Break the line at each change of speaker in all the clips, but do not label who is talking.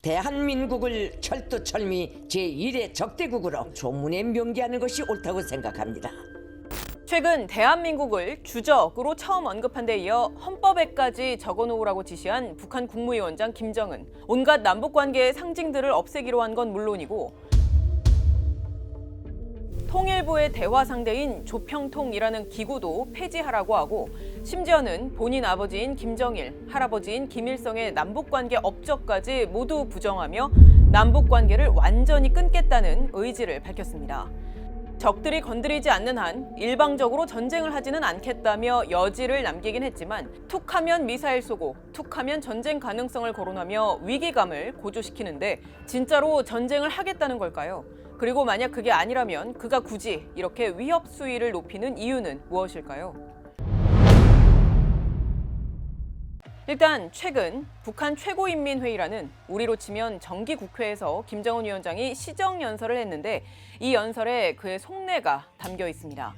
대한민국을 철두철미 제1의 적대국으로 조문에 명기하는 것이 옳다고 생각합니다.
최근 대한민국을 주적으로 처음 언급한 데 이어 헌법에까지 적어놓으라고 지시한 북한 국무위원장 김정은. 온갖 남북관계의 상징들을 없애기로 한 건 물론이고 통일부의 대화 상대인 조평통이라는 기구도 폐지하라고 하고 심지어는 본인 아버지인 김정일, 할아버지인 김일성의 남북관계 업적까지 모두 부정하며 남북관계를 완전히 끊겠다는 의지를 밝혔습니다. 적들이 건드리지 않는 한 일방적으로 전쟁을 하지는 않겠다며 여지를 남기긴 했지만 툭하면 미사일 쏘고 툭하면 전쟁 가능성을 거론하며 위기감을 고조시키는데 진짜로 전쟁을 하겠다는 걸까요? 그리고 만약 그게 아니라면 그가 굳이 이렇게 위협 수위를 높이는 이유는 무엇일까요? 일단 최근 북한 최고인민회의라는 우리로 치면 정기국회에서 김정은 위원장이 시정연설을 했는데 이 연설에 그의 속내가 담겨 있습니다.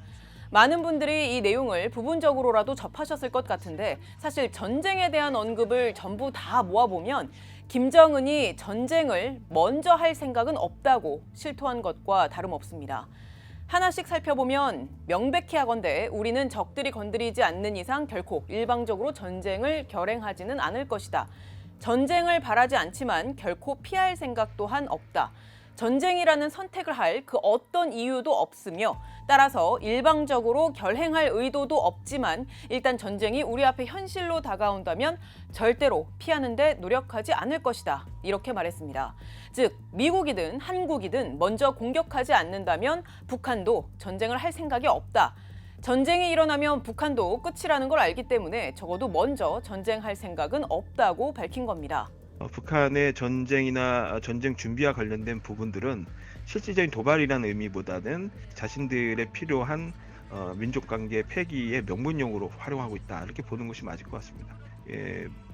많은 분들이 이 내용을 부분적으로라도 접하셨을 것 같은데 사실 전쟁에 대한 언급을 전부 다 모아보면 김정은이 전쟁을 먼저 할 생각은 없다고 실토한 것과 다름없습니다. 하나씩 살펴보면 명백히 하건대 우리는 적들이 건드리지 않는 이상 결코 일방적으로 전쟁을 결행하지는 않을 것이다. 전쟁을 바라지 않지만 결코 피할 생각 또한 없다. 전쟁이라는 선택을 할 그 어떤 이유도 없으며 따라서 일방적으로 결행할 의도도 없지만 일단 전쟁이 우리 앞에 현실로 다가온다면 절대로 피하는 데 노력하지 않을 것이다. 이렇게 말했습니다. 즉 미국이든 한국이든 먼저 공격하지 않는다면 북한도 전쟁을 할 생각이 없다. 전쟁이 일어나면 북한도 끝이라는 걸 알기 때문에 적어도 먼저 전쟁할 생각은 없다고 밝힌 겁니다.
북한의 전쟁이나 전쟁 준비와 관련된 부분들은 실질적인 도발이라는 의미보다는 자신들의 필요한 민족관계 폐기의 명분용으로 활용하고 있다, 이렇게 보는 것이 맞을 것 같습니다.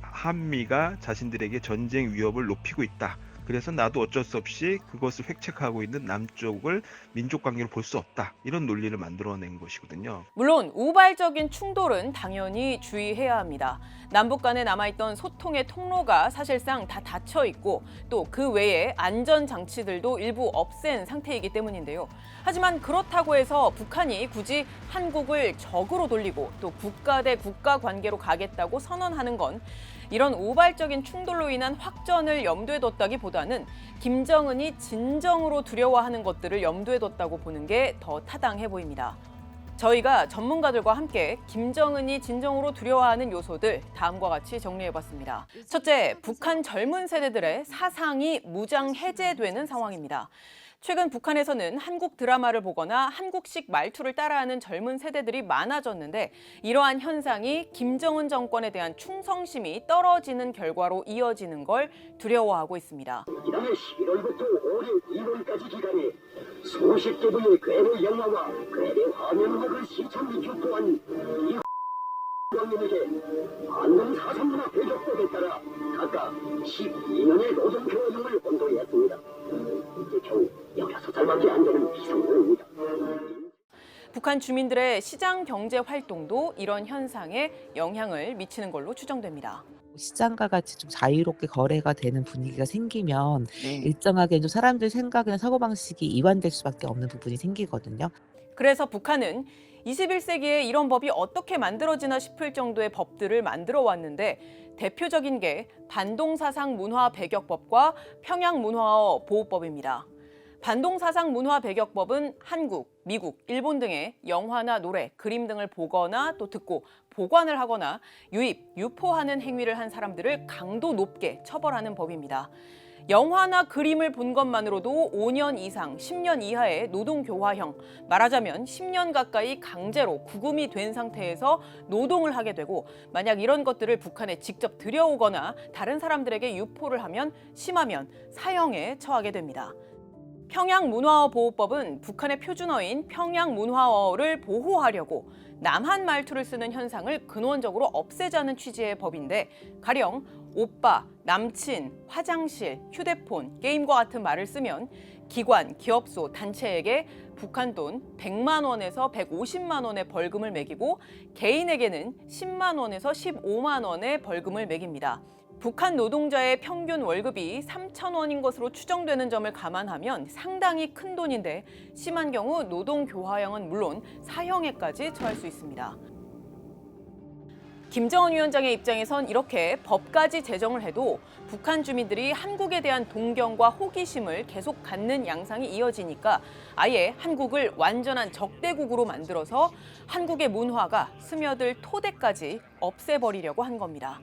한미가 자신들에게 전쟁 위협을 높이고 있다. 그래서 나도 어쩔 수 없이 그것을 획책하고 있는 남쪽을 민족관계로 볼 수 없다. 이런 논리를 만들어낸 것이거든요.
물론 우발적인 충돌은 당연히 주의해야 합니다. 남북 간에 남아있던 소통의 통로가 사실상 다 닫혀 있고 또 그 외에 안전장치들도 일부 없앤 상태이기 때문인데요. 하지만 그렇다고 해서 북한이 굳이 한국을 적으로 돌리고 또 국가 대 국가 관계로 가겠다고 선언하는 건 이런 우발적인 충돌로 인한 확전을 염두에 뒀다기보다는 김정은이 진정으로 두려워하는 것들을 염두에 뒀다고 보는 게 더 타당해 보입니다. 저희가 전문가들과 함께 김정은이 진정으로 두려워하는 요소들 다음과 같이 정리해봤습니다. 첫째, 북한 젊은 세대들의 사상이 무장 해제되는 상황입니다. 최근 북한에서는 한국 드라마를 보거나 한국식 말투를 따라하는 젊은 세대들이 많아졌는데 이러한 현상이 김정은 정권에 대한 충성심이 떨어지는 결과로 이어지는 걸 두려워하고 있습니다.
이달의 11월부터 올해 1월까지 기간에 수십 개 분의 괴뢰 영화와 괴뢰 화면음악을 시청이 유포한 이 왕님에게 한국 사상문화 배격법에 따라 각각 12년의 노동교육을 권고했습니다. 이제 겨우 16살밖에 안 되는 비상근입니다.
북한 주민들의 시장 경제 활동도 이런 현상에 영향을 미치는 걸로 추정됩니다.
시장과 같이 좀 자유롭게 거래가 되는 분위기가 생기면 일정하게 좀 사람들 생각이나 사고방식이 이완될 수밖에 없는 부분이 생기거든요.
그래서 북한은 21세기에 이런 법이 어떻게 만들어지나 싶을 정도의 법들을 만들어 왔는데 대표적인 게 반동사상 문화 배격법과 평양 문화어 보호법입니다. 반동사상 문화 배격법은 한국, 미국, 일본 등의 영화나 노래, 그림 등을 보거나 또 듣고 보관을 하거나 유입, 유포하는 행위를 한 사람들을 강도 높게 처벌하는 법입니다. 영화나 그림을 본 것만으로도 5년 이상 10년 이하의 노동교화형, 말하자면 10년 가까이 강제로 구금이 된 상태에서 노동을 하게 되고 만약 이런 것들을 북한에 직접 들여오거나 다른 사람들에게 유포를 하면 심하면 사형에 처하게 됩니다. 평양문화어 보호법은 북한의 표준어인 평양문화어를 보호하려고 남한 말투를 쓰는 현상을 근원적으로 없애자는 취지의 법인데 가령 오빠, 남친, 화장실, 휴대폰, 게임과 같은 말을 쓰면 기관, 기업소, 단체에게 북한 돈 100만 원에서 150만 원의 벌금을 매기고 개인에게는 10만 원에서 15만 원의 벌금을 매깁니다. 북한 노동자의 평균 월급이 3,000원인 것으로 추정되는 점을 감안하면 상당히 큰 돈인데 심한 경우 노동교화형은 물론 사형에까지 처할 수 있습니다. 김정은 위원장의 입장에선 이렇게 법까지 제정을 해도 북한 주민들이 한국에 대한 동경과 호기심을 계속 갖는 양상이 이어지니까 아예 한국을 완전한 적대국으로 만들어서 한국의 문화가 스며들 토대까지 없애버리려고 한 겁니다.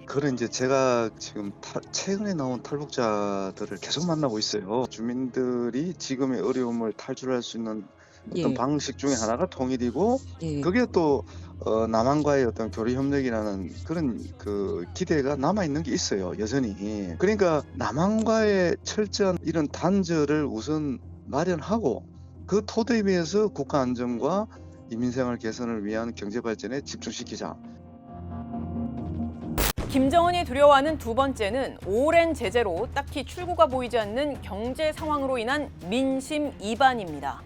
그런 이제 제가 지금 최근에 나온 탈북자들을 계속 만나고 있어요. 주민들이 지금의 어려움을 탈출할 수 있는 어떤 방식 중에 하나가 통일이고 그게 또 남한과의 어떤 교류 협력이라는 그런 그 기대가 남아 있는 게 있어요, 여전히. 그러니까 남한과의 철저한 이런 단절을 우선 마련하고 그 토대 위에서 국가 안정과 인민생활 개선을 위한 경제 발전에 집중시키자.
김정은이 두려워하는 두 번째는 오랜 제재로 딱히 출구가 보이지 않는 경제 상황으로 인한 민심 이반입니다.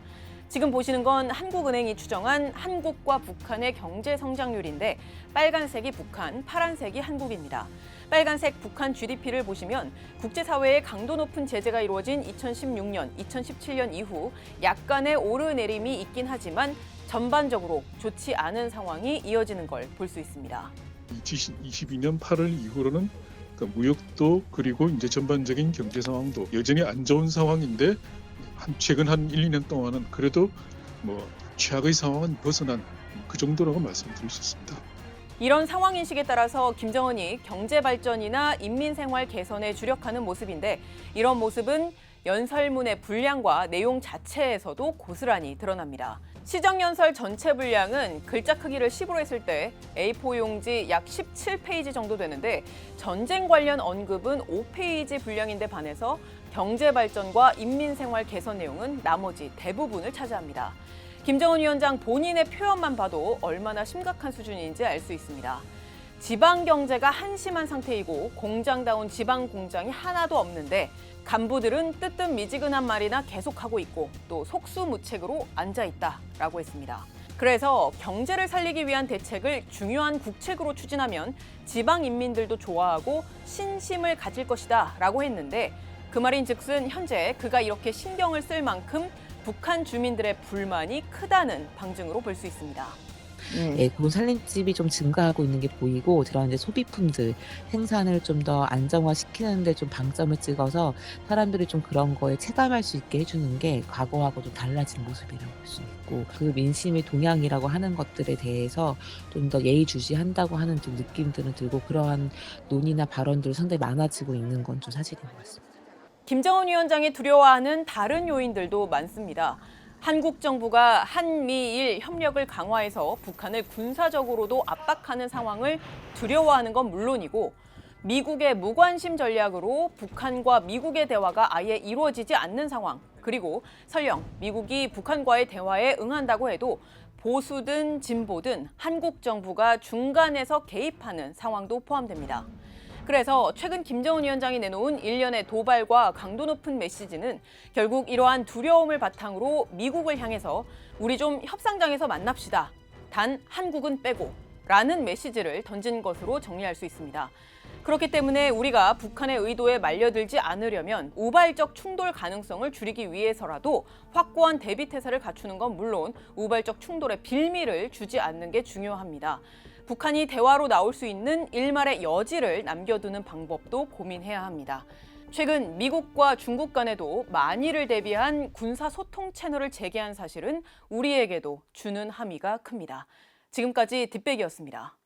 지금 보시는 건 한국은행이 추정한 한국과 북한의 경제 성장률인데 빨간색이 북한, 파란색이 한국입니다. 빨간색 북한 GDP를 보시면 국제사회의 강도 높은 제재가 이루어진 2016년, 2017년 이후 약간의 오르내림이 있긴 하지만 전반적으로 좋지 않은 상황이 이어지는 걸 볼 수 있습니다.
2022년 8월 이후로는 무역도 그리고 이제 전반적인 경제 상황도 여전히 안 좋은 상황인데 최근 한 1, 2년 동안은 그래도 최악의 상황은 벗어난 그 정도라고 말씀드릴 수 있습니다.
이런 상황 인식에 따라서 김정은이 경제 발전이나 인민 생활 개선에 주력하는 모습인데 이런 모습은 연설문의 분량과 내용 자체에서도 고스란히 드러납니다. 시정연설 전체 분량은 글자 크기를 10으로 했을 때 A4 용지 약 17페이지 정도 되는데 전쟁 관련 언급은 5페이지 분량인데 반해서 경제 발전과 인민 생활 개선 내용은 나머지 대부분을 차지합니다. 김정은 위원장 본인의 표현만 봐도 얼마나 심각한 수준인지 알 수 있습니다. 지방 경제가 한심한 상태이고 공장다운 지방 공장이 하나도 없는데 간부들은 뜨뜻미지근한 말이나 계속하고 있고 또 속수무책으로 앉아있다라고 했습니다. 그래서 경제를 살리기 위한 대책을 중요한 국책으로 추진하면 지방 인민들도 좋아하고 신심을 가질 것이다 라고 했는데 그 말인즉슨 현재 그가 이렇게 신경을 쓸 만큼 북한 주민들의 불만이 크다는 방증으로 볼 수 있습니다.
그 살림집이 좀 증가하고 있는 게 보이고 그런 이제 소비품들 생산을 좀 더 안정화시키는데 좀 방점을 찍어서 사람들이 좀 그런 거에 체감할 수 있게 해주는 게 과거하고 좀 달라진 모습이라고 볼 수 있고 그 민심의 동향이라고 하는 것들에 대해서 좀 더 예의주시한다고 하는 좀 느낌들은 들고 그러한 논의나 발언들이 상당히 많아지고 있는 건 좀 사실인 것 같습니다.
김정은 위원장이 두려워하는 다른 요인들도 많습니다. 한국 정부가 한미일 협력을 강화해서 북한을 군사적으로도 압박하는 상황을 두려워하는 건 물론이고 미국의 무관심 전략으로 북한과 미국의 대화가 아예 이루어지지 않는 상황 그리고 설령 미국이 북한과의 대화에 응한다고 해도 보수든 진보든 한국 정부가 중간에서 개입하는 상황도 포함됩니다. 그래서 최근 김정은 위원장이 내놓은 일련의 도발과 강도 높은 메시지는 결국 이러한 두려움을 바탕으로 미국을 향해서 우리 좀 협상장에서 만납시다. 단 한국은 빼고 라는 메시지를 던진 것으로 정리할 수 있습니다. 그렇기 때문에 우리가 북한의 의도에 말려들지 않으려면 우발적 충돌 가능성을 줄이기 위해서라도 확고한 대비태세를 갖추는 건 물론 우발적 충돌의 빌미를 주지 않는 게 중요합니다. 북한이 대화로 나올 수 있는 일말의 여지를 남겨두는 방법도 고민해야 합니다. 최근 미국과 중국 간에도 만일을 대비한 군사소통 채널을 재개한 사실은 우리에게도 주는 함의가 큽니다. 지금까지 뒷배기였습니다.